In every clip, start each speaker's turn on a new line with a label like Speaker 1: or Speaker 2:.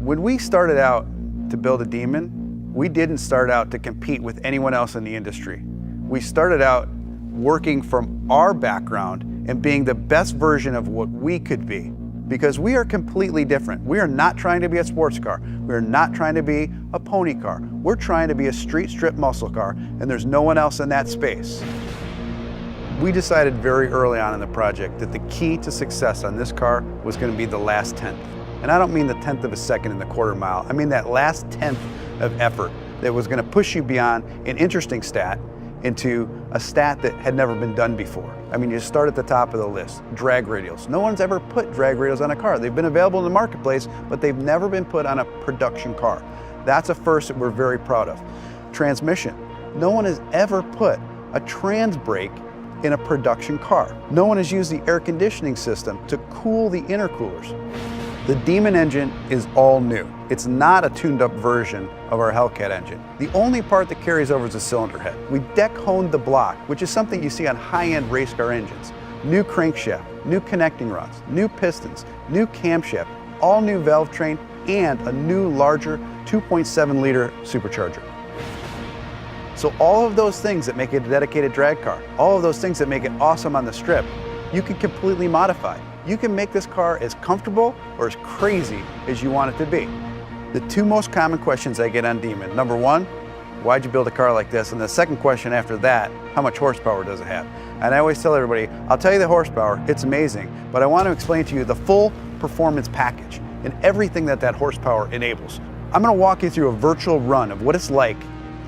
Speaker 1: When we started out to build a Demon, we didn't start out to compete with anyone else in the industry. We started out working from our background and being the best version of what we could be, because we are completely different. We are not trying to be a sports car. We are not trying to be a pony car. We're trying to be a street strip muscle car, and there's no one else in that space. We decided very early on in the project that the key to success on this car was going to be the last tenth. And I don't mean the tenth of a second in the quarter mile. I mean that last tenth of effort that was going to push you beyond an interesting stat into a stat that had never been done before. I mean, you start at the top of the list. Drag radials. No one's ever put drag radials on a car. They've been available in the marketplace, but they've never been put on a production car. That's a first that we're very proud of. Transmission. No one has ever put a trans brake in a production car. No one has used the air conditioning system to cool the intercoolers. The Demon engine is all new. It's not a tuned up version of our Hellcat engine. The only part that carries over is the cylinder head. We deck honed the block, which is something you see on high-end race car engines. New crankshaft, new connecting rods, new pistons, new camshaft, all new valve train, and a new larger 2.7 liter supercharger. So all of those things that make it a dedicated drag car, all of those things that make it awesome on the strip, you can completely modify. You can make this car as comfortable or as crazy as you want it to be. The two most common questions I get on Demon: number one, why'd you build a car like this? And the second question after that, how much horsepower does it have? And I always tell everybody, I'll tell you the horsepower, it's amazing, but I want to explain to you the full performance package and everything that that horsepower enables. I'm going to walk you through a virtual run of what it's like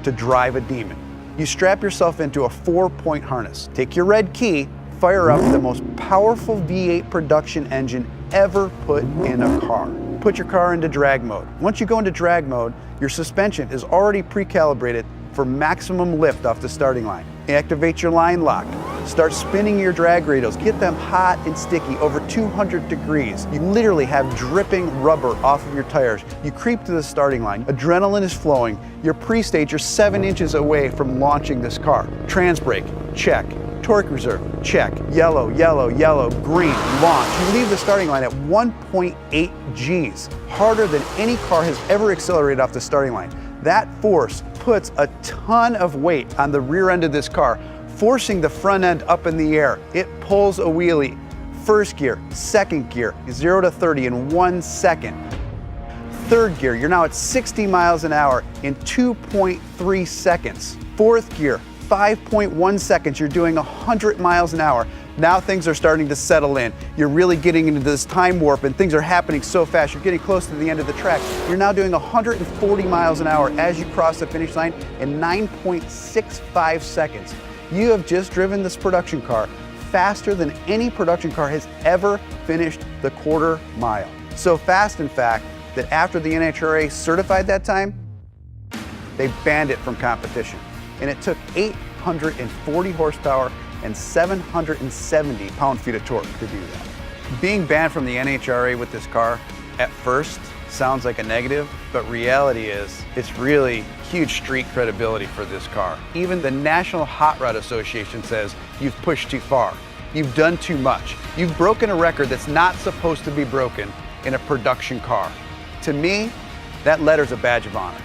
Speaker 1: to drive a Demon. You strap yourself into a 4-point harness, take your red key, fire up the most powerful V8 production engine ever put in a car. Put your car into drag mode. Once you go into drag mode, your suspension is already pre-calibrated for maximum lift off the starting line. Activate your line lock. Start spinning your drag radials. Get them hot and sticky, over 200 degrees. You literally have dripping rubber off of your tires. You creep to the starting line. Adrenaline is flowing. You're pre-staged. You're 7 inches away from launching this car. Trans brake, check. Torque reserve, check. Yellow, yellow, yellow, green, launch. You leave the starting line at 1.8 Gs, harder than any car has ever accelerated off the starting line. That force puts a ton of weight on the rear end of this car, forcing the front end up in the air. It pulls a wheelie. First gear, second gear, 0 to 30 in 1 second. Third gear, you're now at 60 miles an hour in 2.3 seconds. Fourth gear, 5.1 seconds, you're doing 100 miles an hour. Now things are starting to settle in. You're really getting into this time warp and things are happening so fast. You're getting close to the end of the track. You're now doing 140 miles an hour as you cross the finish line in 9.65 seconds. You have just driven this production car faster than any production car has ever finished the quarter mile. So fast, in fact, that after the NHRA certified that time, they banned it from competition. And it took 840 horsepower and 770 pound-feet of torque to do that. Being banned from the NHRA with this car at first sounds like a negative, but reality is it's really huge street credibility for this car. Even the National Hot Rod Association says you've pushed too far, you've done too much, you've broken a record that's not supposed to be broken in a production car. To me, that letter's a badge of honor.